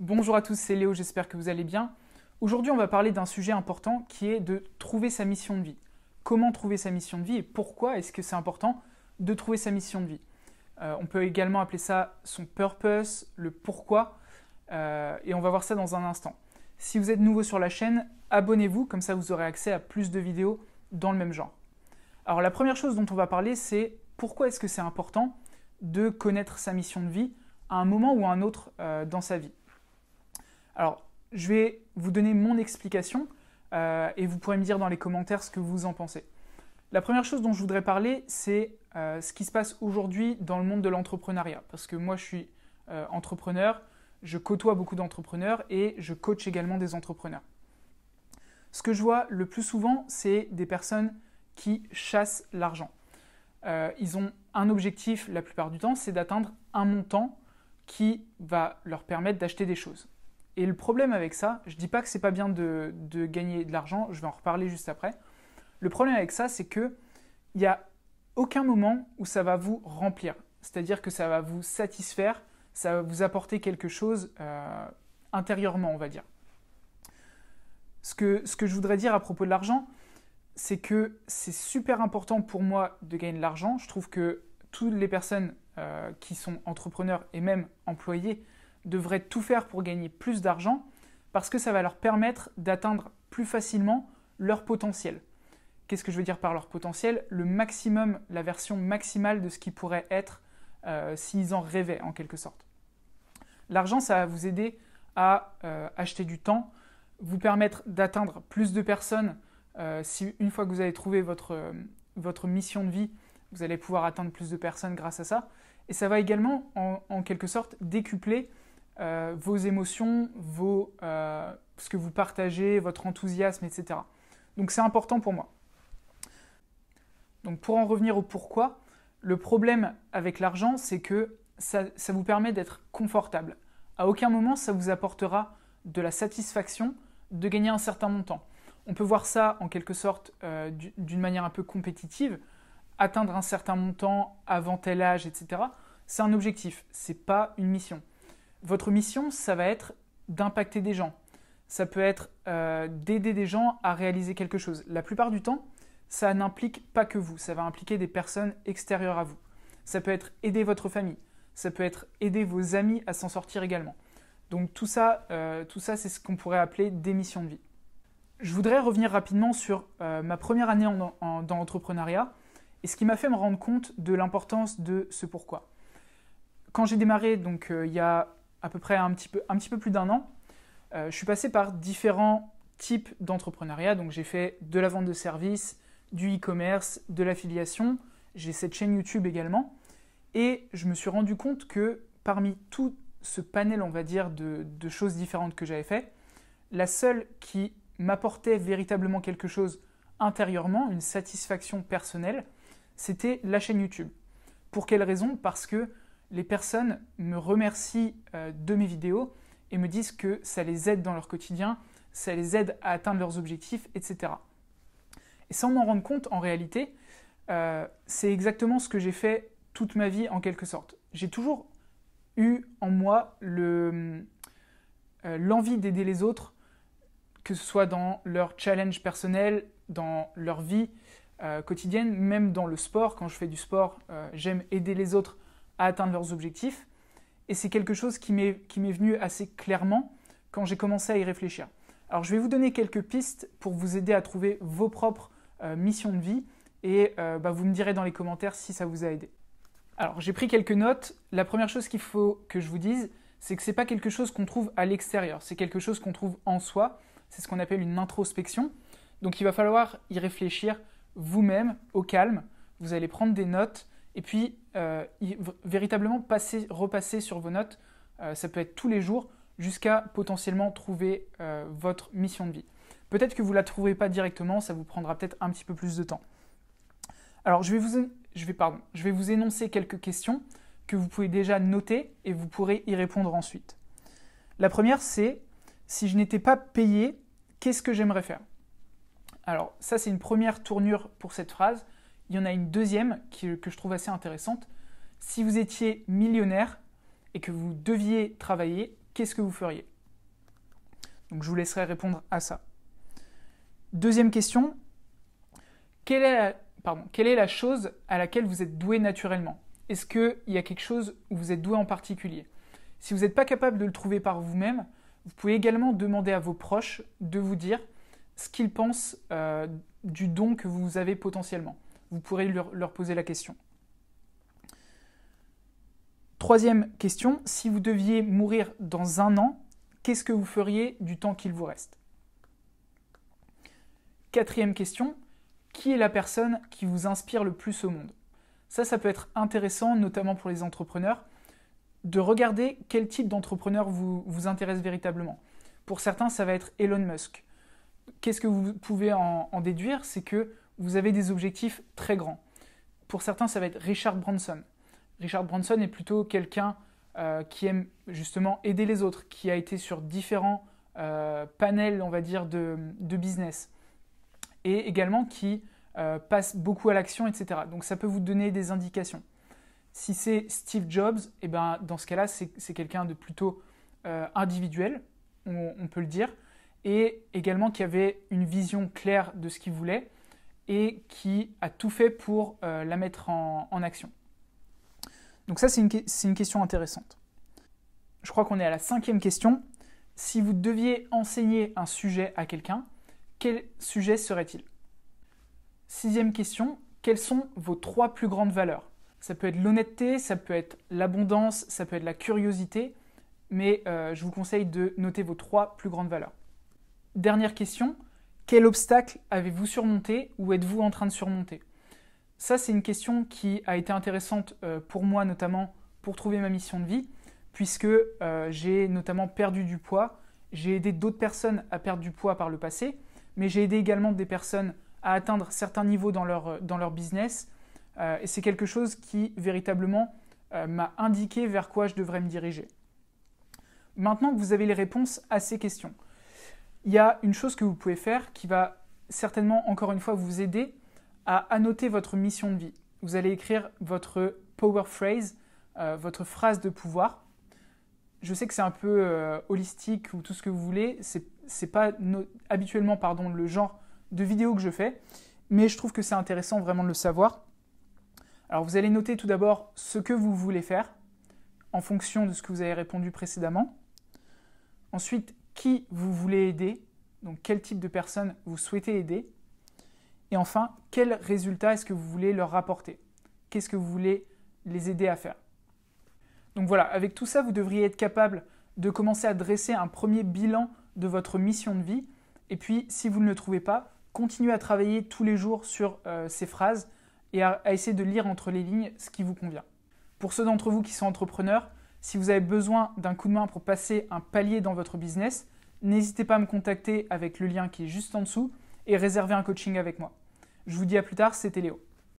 Bonjour à tous, c'est Léo, j'espère que vous allez bien. Aujourd'hui, on va parler d'un sujet important qui est de trouver sa mission de vie. Comment trouver sa mission de vie et pourquoi est-ce que c'est important de trouver sa mission de vie. On peut également appeler ça son purpose, le pourquoi, et on va voir ça dans un instant. Si vous êtes nouveau sur la chaîne, abonnez-vous, comme ça vous aurez accès à plus de vidéos dans le même genre. Alors la première chose dont on va parler, c'est pourquoi est-ce que c'est important de connaître sa mission de vie à un moment ou à un autre dans sa vie. Alors, je vais vous donner mon explication et vous pourrez me dire dans les commentaires ce que vous en pensez. La première chose dont je voudrais parler, c'est ce qui se passe aujourd'hui dans le monde de l'entrepreneuriat. Parce que moi, je suis entrepreneur, je côtoie beaucoup d'entrepreneurs et je coach également des entrepreneurs. Ce que je vois le plus souvent, c'est des personnes qui chassent l'argent. Ils ont un objectif la plupart du temps, c'est d'atteindre un montant qui va leur permettre d'acheter des choses. Et le problème avec ça, je ne dis pas que c'est pas bien de gagner de l'argent, je vais en reparler juste après. Le problème avec ça, c'est qu'il n'y a aucun moment où ça va vous remplir. C'est-à-dire que ça va vous satisfaire, ça va vous apporter quelque chose intérieurement, on va dire. Ce que je voudrais dire à propos de l'argent, c'est que c'est super important pour moi de gagner de l'argent. Je trouve que toutes les personnes qui sont entrepreneurs et même employés devraient tout faire pour gagner plus d'argent parce que ça va leur permettre d'atteindre plus facilement leur potentiel. Qu'est-ce que je veux dire par leur potentiel? Le maximum, la version maximale de ce qui pourrait être s'ils en rêvaient en quelque sorte. L'argent, ça va vous aider à acheter du temps, vous permettre d'atteindre plus de personnes. Si une fois que vous avez trouvé votre mission de vie, vous allez pouvoir atteindre plus de personnes grâce à ça. Et ça va également, en quelque sorte, décupler vos émotions, ce que vous partagez, votre enthousiasme, etc. Donc c'est important pour moi. Donc pour en revenir au pourquoi, le problème avec l'argent, c'est que ça vous permet d'être confortable. À aucun moment, ça vous apportera de la satisfaction de gagner un certain montant. On peut voir ça en quelque sorte d'une manière un peu compétitive. Atteindre un certain montant avant tel âge, etc. C'est un objectif, c'est pas une mission. Votre mission, ça va être d'impacter des gens. Ça peut être d'aider des gens à réaliser quelque chose. La plupart du temps, ça n'implique pas que vous, ça va impliquer des personnes extérieures à vous. Ça peut être aider votre famille, ça peut être aider vos amis à s'en sortir également. Donc tout ça c'est ce qu'on pourrait appeler des missions de vie. Je voudrais revenir rapidement sur ma première année dans l'entrepreneuriat et ce qui m'a fait me rendre compte de l'importance de ce pourquoi. Quand j'ai démarré, donc il y a à peu près un petit peu plus d'un an, je suis passé par différents types d'entrepreneuriat. Donc j'ai fait de la vente de services, du e-commerce, de l'affiliation. J'ai cette chaîne YouTube également. Et je me suis rendu compte que parmi tout ce panel, on va dire, de choses différentes que j'avais fait, la seule qui m'apportait véritablement quelque chose intérieurement, une satisfaction personnelle, c'était la chaîne YouTube. Pour quelle raison? Parce que les personnes me remercient de mes vidéos et me disent que ça les aide dans leur quotidien, ça les aide à atteindre leurs objectifs, etc. Et sans m'en rendre compte, en réalité, c'est exactement ce que j'ai fait toute ma vie en quelque sorte. J'ai toujours eu en moi l'envie d'aider les autres, que ce soit dans leur challenge personnel, dans leur vie quotidienne, même dans le sport. Quand je fais du sport, j'aime aider les autres à atteindre leurs objectifs. Et c'est quelque chose qui m'est venu assez clairement quand j'ai commencé à y réfléchir. Alors je vais vous donner quelques pistes pour vous aider à trouver vos propres missions de vie et vous me direz dans les commentaires si ça vous a aidé. Alors j'ai pris quelques notes. La première chose qu'il faut que je vous dise, c'est que ce n'est pas quelque chose qu'on trouve à l'extérieur, c'est quelque chose qu'on trouve en soi. C'est ce qu'on appelle une introspection. Donc il va falloir y réfléchir vous-même, au calme. Vous allez prendre des notes et puis véritablement repasser sur vos notes. Ça peut être tous les jours jusqu'à potentiellement trouver votre mission de vie. Peut-être que vous ne la trouverez pas directement, ça vous prendra peut-être un petit peu plus de temps. Alors je vais vous énoncer quelques questions que vous pouvez déjà noter et vous pourrez y répondre ensuite. La première, c'est si je n'étais pas payé, qu'est-ce que j'aimerais faire? Alors ça, c'est une première tournure pour cette phrase. Il y en a une deuxième que je trouve assez intéressante. Si vous étiez millionnaire et que vous deviez travailler, qu'est-ce que vous feriez? Donc je vous laisserai répondre à ça. Deuxième question, quelle est la chose à laquelle vous êtes doué naturellement? Est-ce qu'il y a quelque chose où vous êtes doué en particulier? Si vous n'êtes pas capable de le trouver par vous-même, vous pouvez également demander à vos proches de vous dire ce qu'ils pensent du don que vous avez potentiellement. Vous pourrez leur poser la question. Troisième question, si vous deviez mourir dans 1 an, qu'est-ce que vous feriez du temps qu'il vous reste? Quatrième question, qui est la personne qui vous inspire le plus au monde? Ça peut être intéressant, notamment pour les entrepreneurs, de regarder quel type d'entrepreneur vous intéresse véritablement. Pour certains, ça va être Elon Musk. Qu'est-ce que vous pouvez en déduire? C'est que vous avez des objectifs très grands. Pour certains, ça va être Richard Branson. Richard Branson est plutôt quelqu'un qui aime justement aider les autres, qui a été sur différents panels, on va dire, de business, et également qui passe beaucoup à l'action, etc. Donc ça peut vous donner des indications. Si c'est Steve Jobs, eh ben, dans ce cas-là, c'est quelqu'un de plutôt individuel, on peut le dire, et également qui avait une vision claire de ce qu'il voulait et qui a tout fait pour la mettre en action. Donc ça, c'est une question intéressante. Je crois qu'on est à la 5e question. Si vous deviez enseigner un sujet à quelqu'un, quel sujet serait-il? 6e question, quelles sont vos 3 plus grandes valeurs? Ça peut être l'honnêteté, ça peut être l'abondance, ça peut être la curiosité, mais je vous conseille de noter vos 3 plus grandes valeurs. Dernière question, quel obstacle avez-vous surmonté ou êtes-vous en train de surmonter? Ça, c'est une question qui a été intéressante pour moi, notamment pour trouver ma mission de vie, puisque j'ai notamment perdu du poids. J'ai aidé d'autres personnes à perdre du poids par le passé, mais j'ai aidé également des personnes à atteindre certains niveaux dans leur business. Et c'est quelque chose qui, véritablement, m'a indiqué vers quoi je devrais me diriger. Maintenant que vous avez les réponses à ces questions, il y a une chose que vous pouvez faire qui va certainement, encore une fois, vous aider à annoter votre mission de vie. Vous allez écrire votre power phrase, votre phrase de pouvoir. Je sais que c'est un peu holistique ou tout ce que vous voulez. C'est pas habituellement le genre de vidéo que je fais, mais je trouve que c'est intéressant vraiment de le savoir. Alors vous allez noter tout d'abord ce que vous voulez faire en fonction de ce que vous avez répondu précédemment. Ensuite, qui vous voulez aider, donc quel type de personne vous souhaitez aider. Et enfin, quel résultat est-ce que vous voulez leur rapporter? Qu'est-ce que vous voulez les aider à faire? Donc voilà, avec tout ça, vous devriez être capable de commencer à dresser un premier bilan de votre mission de vie. Et puis, si vous ne le trouvez pas, continuez à travailler tous les jours sur ces phrases et à essayer de lire entre les lignes ce qui vous convient. Pour ceux d'entre vous qui sont entrepreneurs, si vous avez besoin d'un coup de main pour passer un palier dans votre business, n'hésitez pas à me contacter avec le lien qui est juste en dessous et réserver un coaching avec moi. Je vous dis à plus tard, c'était Léo.